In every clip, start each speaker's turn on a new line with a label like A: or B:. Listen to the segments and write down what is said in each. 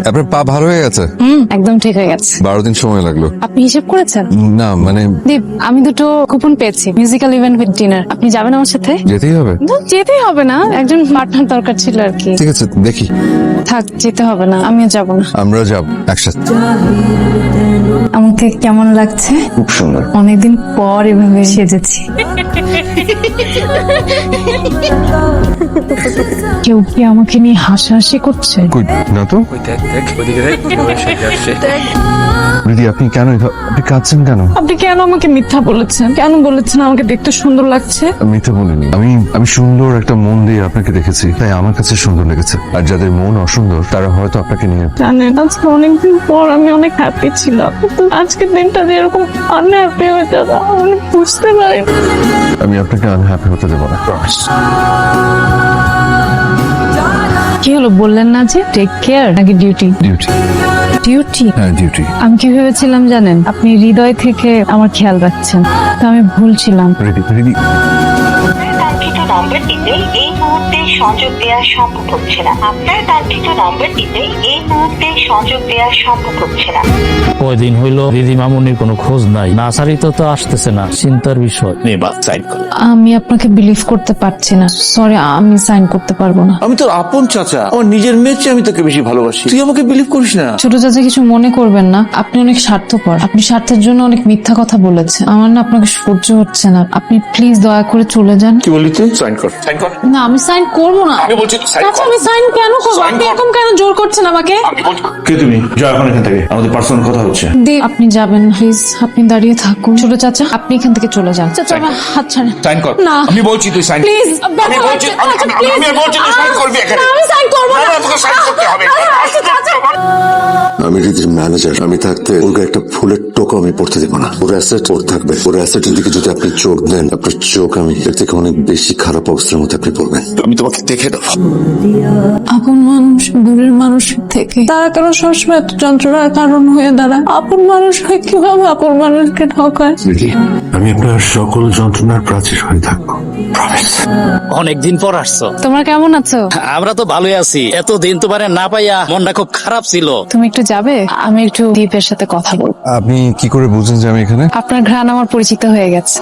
A: আপনার পা ভালো হয়ে গেছে?
B: একদম ঠিক হয়ে গেছে।
A: 12 দিন সময় লাগলো।
B: আপনি হিসেব করেছেন?
A: না মানে
B: দীপ, আমি দুটো কুপন পেয়েছি, মিউজিক্যাল ইভেন্ট উইথ ডিনার। আপনি যাবেন আমার সাথে?
A: যেতেই হবে?
B: না, যেতেই হবে না, একজন পার্টনার দরকার ছিল আর কি।
A: ঠিক আছে দেখি।
B: থাক, যেতে হবে না, আমিও যাব না।
A: আমরা যাব একসাথে।
B: আমাকে কেমন লাগছে?
A: খুব সুন্দর।
B: অনেকদিন পর এভাবে সেজেছি। কেউ কি আমাকে নিয়ে হাসাহাসি করছে?
A: কই না তো। দিদি আপনি কেন আপনি কাঁদছেন কেন?
B: আপনি কেন আমাকে মিথ্যা বলেছেন? কেন বলেছেন আমাকে দেখতে সুন্দর লাগছে?
A: মিথ্যে বলিনি। আমি সুন্দর একটা মন দিয়ে আপনাকে দেখেছি, তাই আমার কাছে সুন্দর লেগেছে। আর যাদের মন অসুন্দর তারা হয়তো আপনাকে নিয়ে।
B: জানেন, আজকে অনেকদিন পর আমি অনেক হ্যাপি ছিলাম, কিন্তু আজকের দিনটা যে এরকম আনহ্যাপি হয়ে যাবে আমি বুঝতে পারি।
A: আমি আপনাকে আনহ্যাপি হতে দেবো না।
B: কি হলো, বললেন না যে টেক কেয়ার নাকি ডিউটি?
A: ডিউটি।
B: ডিউটি?
A: হ্যাঁ ডিউটি।
B: আমি কি ভেবেছিলাম জানেন, আপনি হৃদয় থেকে আমার খেয়াল রাখছেন, তো আমি ভুল ছিলাম।
A: Ready ready.
C: কাঙ্ক্ষিত নম্বরটিতে এই মুহূর্তে সংযোগ দেওয়া সম্ভব হচ্ছে না। আপনার কাঙ্ক্ষিত নম্বরটিতে এই মুহূর্তে সংযোগ দেওয়া সম্ভব হচ্ছে না।
D: কয়দিন হইলো দিদি মামুনির কোনো খোঁজ নাই, নার্সারি তো আসতেছে না, চিন্তার বিষয়।
B: আমি আপনাকে বিলিভ করতে পারছি না, সরি, আমি সাইন করতে পারবো না।
E: আমি তোর আপন চাচা, আমার নিজের মেয়ের চেয়ে আমি তোকে বেশি ভালোবাসি, তুই আমাকে বিলিভ করিস না।
B: ছোট চাচা, কিছু মনে করবেন না, আপনি অনেক স্বার্থপর, আপনি স্বার্থের জন্য অনেক মিথ্যা কথা বলেছেন। আমার না আপনাকে সহ্য হচ্ছে না, আপনি প্লিজ দয়া করে চলে যান।
E: কি বললি তুই? সাইন কর, সাইন কর।
B: না, আমি সাইন করবো না।
E: আমি বলছি তুই সাইন
B: আচ্ছা,
E: কর।
B: আমি সাইন কেন করবো?
E: Sign
B: আপনি
E: কর।
B: এরকম কেন জোর করছেন আমাকে?
E: কে তুমি? যা এখন এখান থেকে, আমাদের পার্সোনাল কথা হচ্ছে।
B: দীপ, আপনি যাবেন প্লিজ, আপনি দাঁড়িয়ে থাকুন। ছোট চাচা, আপনি এখান থেকে চলে যান। চাচা, আমার হাত ছাড়েন।
E: সাইন কর।
B: না,
E: আমি বলছি তুই সাইন।
B: প্লিজ,
E: আমি বলছি আমি বলছি তুই সাইন করবি এখানে।
B: আমি সাইন করবো না।
E: না, তোকে সাইন করতে হবে।
F: আমি রিদির ম্যানেজার, আমি থাকতে ওর গায়ে একটা ফুলের টোকা আমি পড়তে দেবো না। ওর অ্যাসেট ওর থাকবে। ওর অ্যাসেটের দিকে যদি আপনি চোখ দেন, আপনার চোখ আমি এর থেকে অনেক বেশি খারাপ অবস্থার মধ্যে আপনি পড়বেন। আমি তোমাকে দেখে দেবো।
B: আপন মানুষ দূরের মানুষের থেকে তারা কেন সবসময় এত যন্ত্রণার কারণ হয়ে দাঁড়ায়? আপন মানুষ হয়ে কিভাবে আপন মানুষকে ঠকায়?
F: রিদি, আমি আপনার সকল যন্ত্রণার প্রাচীর হয়ে থাকবো। প্রমিস।
D: অনেকদিন পর আসছো।
B: তোমরা কেমন আছো?
D: আমরা তো ভালোই আছি, এতদিন তোমারে না পাইয়া মনটা খুব খারাপ ছিল।
B: তুমি একটু যাবে, আমি একটু দীপের সাথে কথা বলবো।
A: আপনি কি করে বুঝলেন যে আমি এখানে?
B: আপনার ঘ্রাণ আমার পরিচিত হয়ে গেছে।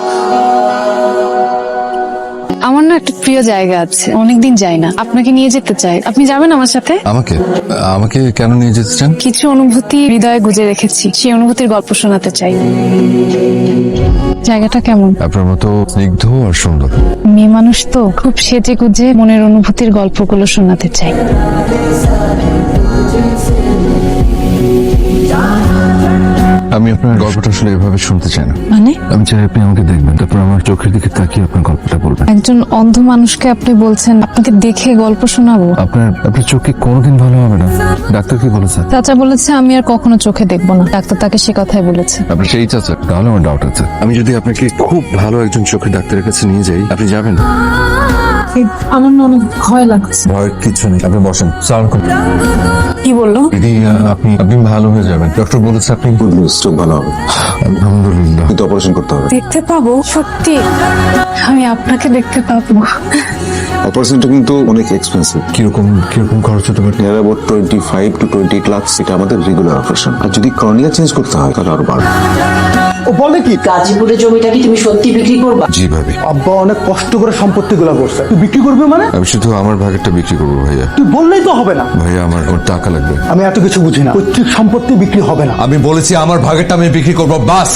B: আমার না একটা প্রিয় জায়গা আছে, অনেকদিন যাই না, আপনাকে নিয়ে যেতে চাই। আপনি যাবেন আমার সাথে?
A: আমাকে আমাকে কেন নিয়ে যেতে চান?
B: কিছু অনুভূতি হৃদয়ে গুজে রেখেছি, সেই অনুভূতির গল্প শোনাতে চাই। জায়গাটা কেমন?
A: আপনার মতো স্নিগ্ধ আর সুন্দর।
B: মেয়ে মানুষ তো, খুব সেজে গুজে মনের অনুভূতির গল্পগুলো শোনাতে চাই।
A: আমি আপনার গল্পটা আসলে এভাবে শুনতে চাই না।
B: মানে?
A: আমি চাই আপনি আমাকে দেখবেন, তারপর আমার চোখের দিকে তাকিয়ে আপনার গল্পটা বলবেন।
B: একজন অন্ধ মানুষকে আপনি বলছেন আপনাকে দেখে গল্প শোনাবো?
A: আপনার চোখে কোনোদিন ভালো হবে না। ডাক্তার কি বলেছে?
B: চাচা বলেছে আমি আর কখনো চোখে দেখবো না, ডাক্তার তাকে সে কথাই বলেছে।
A: আপনি সেই চাচা? তাহলে আমার ডাউট আছে। আমি যদি আপনাকে খুব ভালো একজন চোখের ডাক্তারের কাছে নিয়ে যাই, আপনি যাবেন?
B: আমার না অনেক ভয় লাগছে।
A: ভয়ের কিছু নেই, আপনি বসেন।
B: কি বললো?
A: দিদি আপনি ভালো হয়ে যাবেন, ডক্টর বলেছে আপনি।
F: গুড নিউজ, চোখ ভালো হবে।
A: আলহামদুলিল্লাহ।
F: কিন্তু অপারেশন করতে হবে।
B: দেখতে পাবো? সত্যি আমি আপনাকে দেখতে পাবো?
F: অপারেশনটা কিন্তু অনেক এক্সপেন্সিভ।
A: কিরকম খরচ হতে পারে?
F: Near about 25 to 28 lakhs। এটা আমাদের রেগুলার অপারেশন। আর যদি কর্নিয়া চেঞ্জ করতে হয় তাহলে আরো বাড়বে।
G: ও বলে কি,
H: গাজীপুরের জমিটা কি তুমি সত্যি বিক্রি করবা?
A: জি ভাবি।
G: আব্বা অনেক কষ্ট করে সম্পত্তি গুলা করছে, তুই বিক্রি করবি মানে?
A: আমি শুধু আমার ভাগেরটা বিক্রি করবো ভাইয়া।
G: তুই বললেই তো হবে না।
A: ভাইয়া আমার টাকা লাগবে।
G: আমি এত কিছু বুঝি না, পৈতৃক সম্পত্তি বিক্রি হবে না।
A: আমি বলেছি আমার ভাগেরটা আমি বিক্রি করবো, বাস।